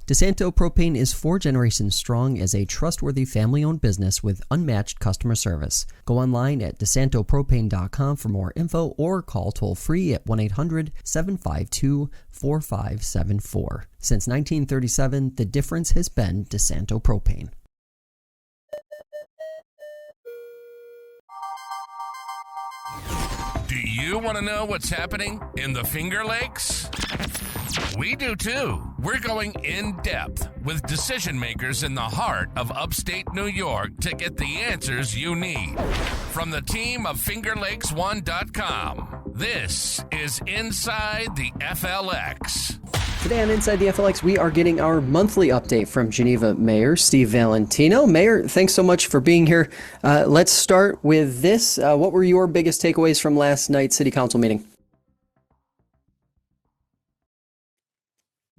DeSanto Propane is 4 generations strong as a trustworthy family-owned business with unmatched customer service. Go online at DeSantoPropane.com for more info or call toll-free at 1-800-752-4574. Since 1937, the difference has been DeSanto Propane. Do you want to know what's happening in the Finger Lakes? We do too. We're going in depth with decision makers in the heart of upstate New York to get the answers you need. From the team of FingerLakes1.com, this is Inside the FLX. Today on Inside the FLX, we are getting our monthly update from Geneva Mayor Steve Valentino. Mayor, thanks so much for being here. Let's start with this. What were your biggest takeaways from last night's City Council meeting?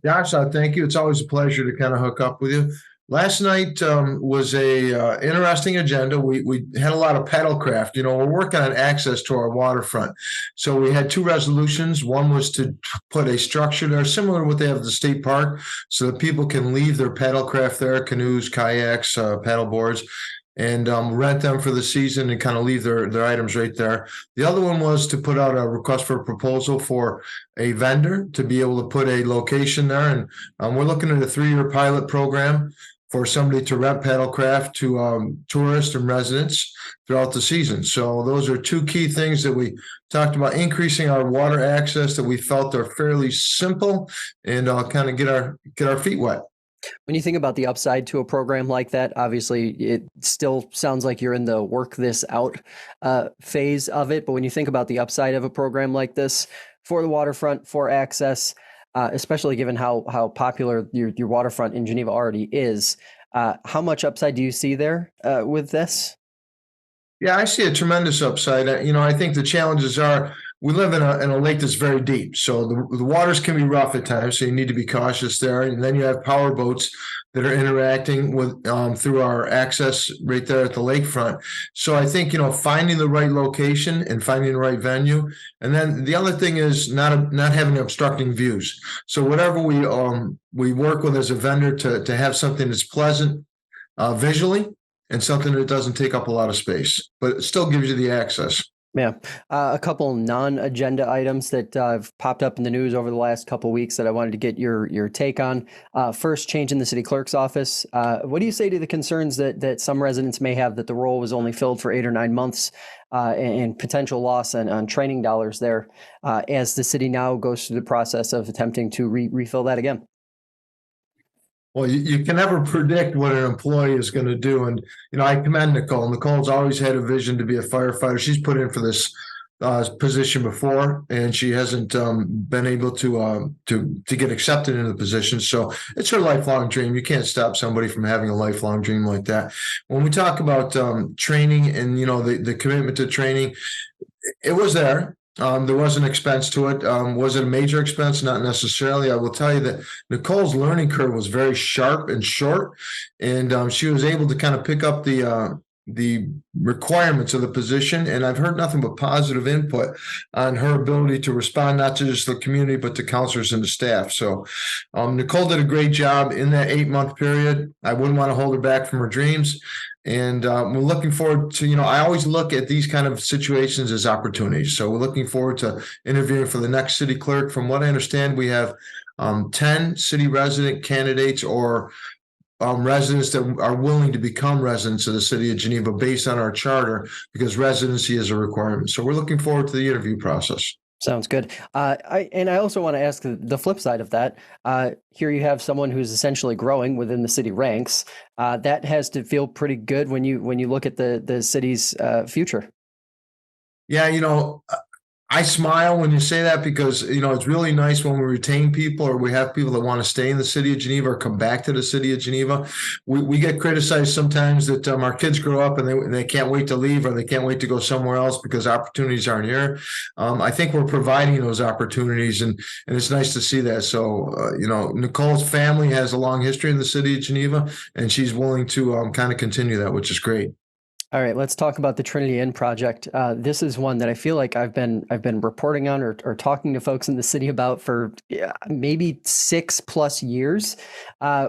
Josh, thank you. It's always a pleasure to kind of hook up with you. Last night was a interesting agenda. We had a lot of paddlecraft. You know, we're working on access to our waterfront. So we had 2 resolutions. One was to put a structure there similar to what they have at the state park so that people can leave their paddlecraft there, canoes, kayaks, paddle boards, and rent them for the season and kind of leave their items right there. The other one was to put out a request for a proposal for a vendor to be able to put a location there. And we're looking at a 3-year pilot program for somebody to rent paddlecraft to tourists and residents throughout the season. So those are 2 key things that we talked about, increasing our water access that we felt are fairly simple and kind of get our feet wet. When you think about the upside to a program like that, obviously it still sounds like you're in the work this out phase of it. But when you think about the upside of a program like this for the waterfront, for access, especially given how popular your waterfront in Geneva already is, how much upside do you see there with this? Yeah, I see a tremendous upside. I think the challenges are we live in a lake that's very deep, so the waters can be rough at times, so you need to be cautious there. And then you have power boats that are interacting with through our access right there at the lakefront. So I think finding the right location and finding the right venue, and then the other thing is not having obstructing views. So whatever we work with as a vendor to have something that's pleasant visually and something that doesn't take up a lot of space, but it still gives you the access. Yeah. A couple non-agenda items that have popped up in the news over the last couple of weeks that I wanted to get your take on. First, change in the city clerk's office. What do you say to the concerns that some residents may have that the role was only filled for 8 or 9 months and potential loss on training dollars there as the city now goes through the process of attempting to refill that again? Well, you can never predict what an employee is going to do. And, I commend Nicole. Nicole's always had a vision to be a firefighter. She's put in for this position before, and she hasn't been able to get accepted into the position. So it's her lifelong dream. You can't stop somebody from having a lifelong dream like that. When we talk about training and, the commitment to training, it was there. There was an expense to it. Was it a major expense? Not necessarily. I will tell you that Nicole's learning curve was very sharp and short, and she was able to kind of pick up the requirements of the position. And I've heard nothing but positive input on her ability to respond, not to just the community, but to counselors and the staff. So Nicole did a great job in that 8-month period. I wouldn't want to hold her back from her dreams. And we're looking forward to, I always look at these kind of situations as opportunities. So we're looking forward to interviewing for the next city clerk. From what I understand, we have 10 city resident candidates or residents that are willing to become residents of the city of Geneva based on our charter, because residency is a requirement. So we're looking forward to the interview process. Sounds good. I also want to ask the flip side of that. Here you have someone who's essentially growing within the city ranks. That has to feel pretty good when you look at the city's future. Yeah, I smile when you say that because, it's really nice when we retain people or we have people that want to stay in the city of Geneva or come back to the city of Geneva. We get criticized sometimes that our kids grow up and they can't wait to leave or they can't wait to go somewhere else because opportunities aren't here. I think we're providing those opportunities and it's nice to see that. So, Nicole's family has a long history in the city of Geneva and she's willing to kind of continue that, which is great. All right, let's talk about the Trinity Inn project. This is one that I feel like I've been reporting on or talking to folks in the city about for maybe 6+ years.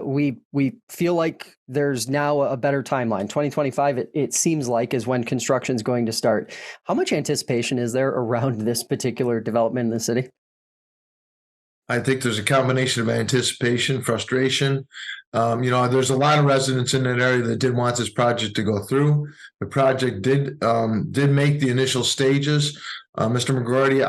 We feel like there's now a better timeline. 2025, it seems like, is when construction is going to start. How much anticipation is there around this particular development in the city? I think there's a combination of anticipation, frustration. There's a lot of residents in that area that did want this project to go through. The project did make the initial stages. Mr. McGroarty,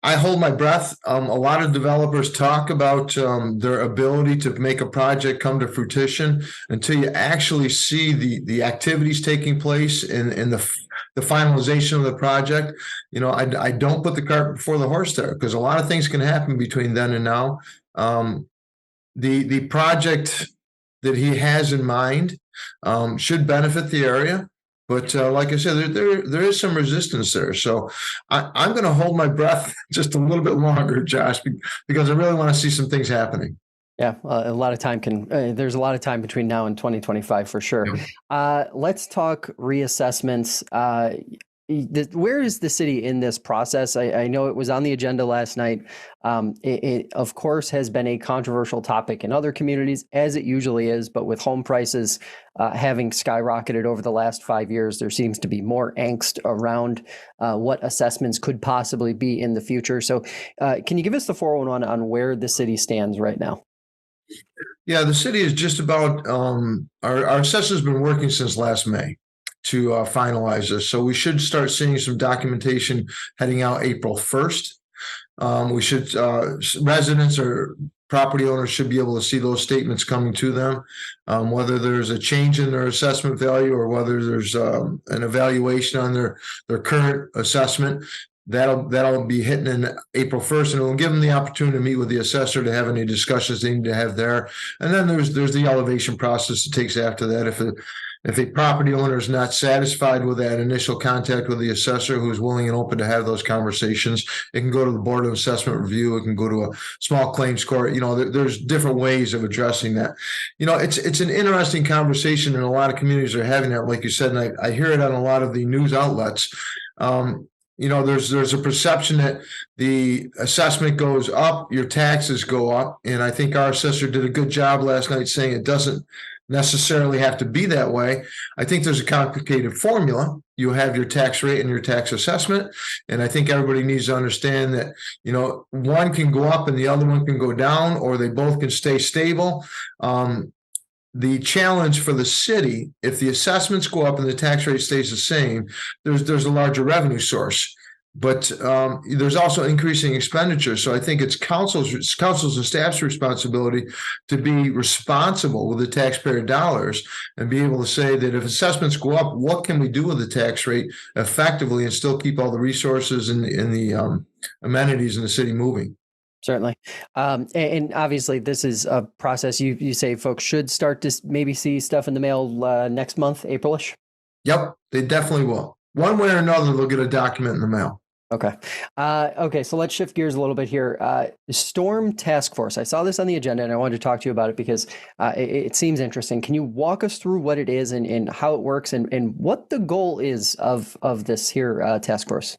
I hold my breath. A lot of developers talk about their ability to make a project come to fruition until you actually see the activities taking place in the finalization of the project. I don't put the cart before the horse there, because a lot of things can happen between then and now. The project that he has in mind should benefit the area. But like I said, there is some resistance there. So I'm going to hold my breath just a little bit longer, Josh, because I really want to see some things happening. Yeah, a lot of time there's a lot of time between now and 2025 for sure. Let's talk reassessments. Where is the city in this process? I know it was on the agenda last night. It of course has been a controversial topic in other communities, as it usually is, but with home prices having skyrocketed over the last 5 years, there seems to be more angst around what assessments could possibly be in the future. So can you give us the 411 on where the city stands right now? Yeah, the city is just about, our assessor's been working since last May to finalize this. So we should start seeing some documentation heading out April 1st. Residents or property owners should be able to see those statements coming to them, whether there's a change in their assessment value or whether there's an evaluation on their current assessment. That'll be hitting in April 1st, and it'll give them the opportunity to meet with the assessor to have any discussions they need to have there. And then there's the elevation process that takes after that. If a property owner is not satisfied with that initial contact with the assessor, who's willing and open to have those conversations, it can go to the Board of Assessment Review. It can go to a small claims court. There's different ways of addressing that. It's an interesting conversation, and a lot of communities are having that, like you said, and I hear it on a lot of the news outlets. There's a perception that the assessment goes up, your taxes go up. And I think our assessor did a good job last night saying it doesn't necessarily have to be that way. I think there's a complicated formula. You have your tax rate and your tax assessment. And I think everybody needs to understand that, one can go up and the other one can go down, or they both can stay stable. The challenge for the city, if the assessments go up and the tax rate stays the same, there's a larger revenue source. But there's also increasing expenditure. So I think it's council's and staff's responsibility to be responsible with the taxpayer dollars and be able to say that if assessments go up, what can we do with the tax rate effectively and still keep all the resources and the amenities in the city moving? Certainly. And obviously this is a process you say folks should start to maybe see stuff in the mail next month, April-ish? Yep, they definitely will. One way or another, they'll get a document in the mail. Okay. Okay. So let's shift gears a little bit here. Storm Task Force. I saw this on the agenda and I wanted to talk to you about it because it seems interesting. Can you walk us through what it is and how it works and what the goal is of this here task force?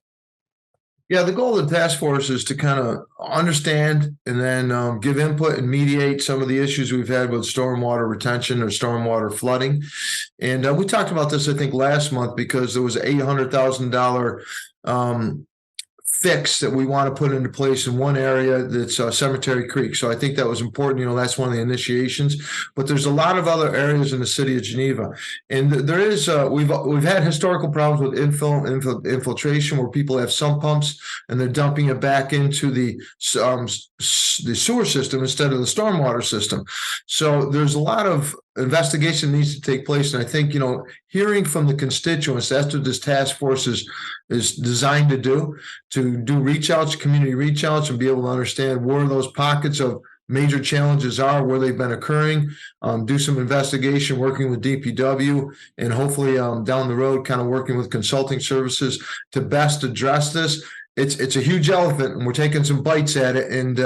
Yeah, the goal of the task force is to kind of understand and then give input and mediate some of the issues we've had with stormwater retention or stormwater flooding. And we talked about this, I think, last month because there was an $800,000 fix that we want to put into place in one area that's Cemetery Creek. So I think that was important. That's one of the initiations. But there's a lot of other areas in the city of Geneva, and there is we've had historical problems with infiltration where people have sump pumps and they're dumping it back into the sewer system instead of the stormwater system. So there's a lot of investigation needs to take place. And I think, hearing from the constituents, that's what this task force is designed to do reach outs, community reach outs, and be able to understand where those pockets of major challenges are, where they've been occurring, do some investigation, working with DPW, and hopefully down the road, kind of working with consulting services to best address this. It's a huge elephant, and we're taking some bites at it. And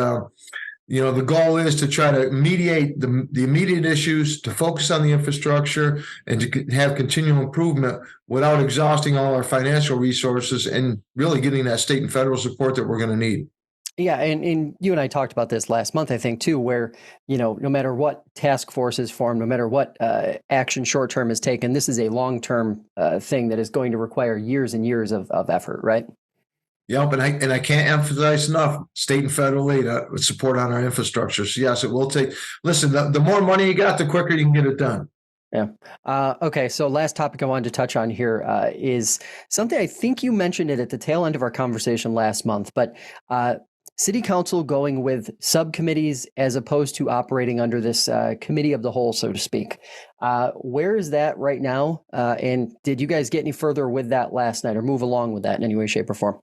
The goal is to try to mediate the immediate issues, to focus on the infrastructure, and to have continual improvement without exhausting all our financial resources and really getting that state and federal support that we're going to need. Yeah, and you and I talked about this last month, I think, too, where, no matter what task force is formed, no matter what action short term is taken, this is a long term thing that is going to require years and years of effort, right? Yep, and I can't emphasize enough state and federal aid support on our infrastructure. So yes, it will take. Listen, the more money you got, the quicker you can get it done. Yeah. Okay. So last topic I wanted to touch on here is something I think you mentioned it at the tail end of our conversation last month, but City Council going with subcommittees as opposed to operating under this committee of the whole, so to speak. Where is that right now? And did you guys get any further with that last night or move along with that in any way, shape, or form?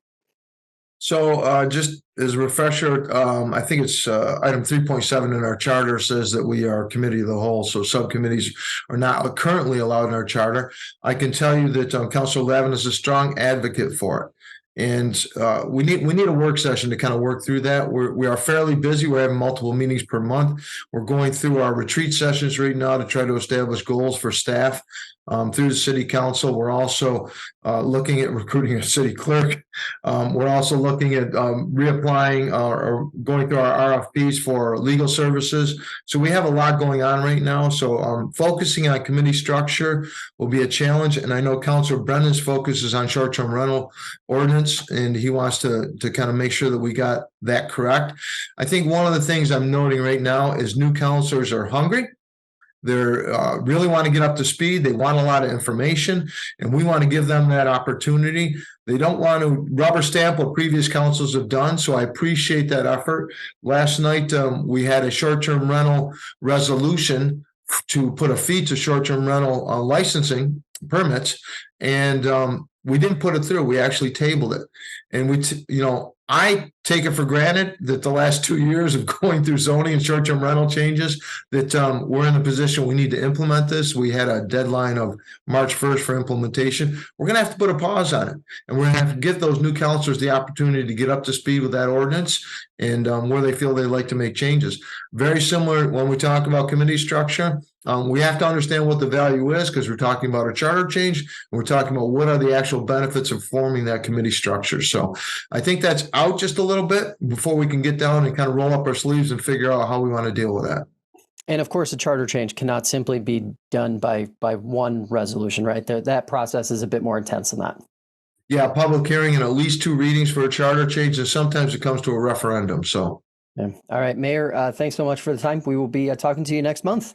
So just as a refresher, I think it's item 3.7 in our charter says that we are committee of the whole. So subcommittees are not currently allowed in our charter. I can tell you that Councilor Lavin is a strong advocate for it. And we need a work session to kind of work through that. We are fairly busy. We're having multiple meetings per month. We're going through our retreat sessions right now to try to establish goals for staff through the city council. We're also looking at recruiting a city clerk. We're also looking at reapplying or going through our RFPs for legal services. So we have a lot going on right now. So focusing on committee structure will be a challenge. And I know Councilor Brennan's focus is on short-term rental ordinance, and he wants to kind of make sure that we got that correct. I think one of the things I'm noting right now is new councilors are hungry. They're really want to get up to speed. They want a lot of information, and we want to give them that opportunity. They don't want to rubber stamp what previous councils have done, so I appreciate that effort. Last night, we had a short-term rental resolution to put a fee to short-term rental licensing permits, and we didn't put it through. We actually tabled it, and I take it for granted that the last 2 years of going through zoning and short-term rental changes, that we're in a position we need to implement this. We had a deadline of March 1st for implementation. We're going to have to put a pause on it, and we're going to have to give those new councilors the opportunity to get up to speed with that ordinance and where they feel they'd like to make changes. Very similar when we talk about committee structure. We have to understand what the value is, because we're talking about a charter change, and we're talking about what are the actual benefits of forming that committee structure. So I think that's out just a little bit before we can get down and kind of roll up our sleeves and figure out how we want to deal with that. And of course, a charter change cannot simply be done by one resolution, right? That process is a bit more intense than that. Yeah, public hearing and at least 2 readings for a charter change, and sometimes it comes to a referendum. So, yeah. All right, Mayor, thanks so much for the time. We will be talking to you next month.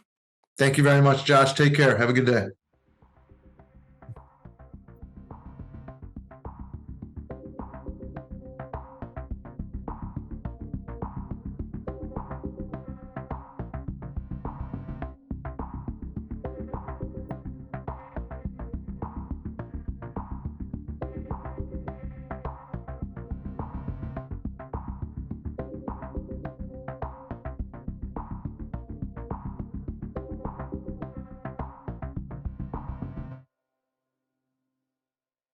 Thank you very much, Josh. Take care. Have a good day.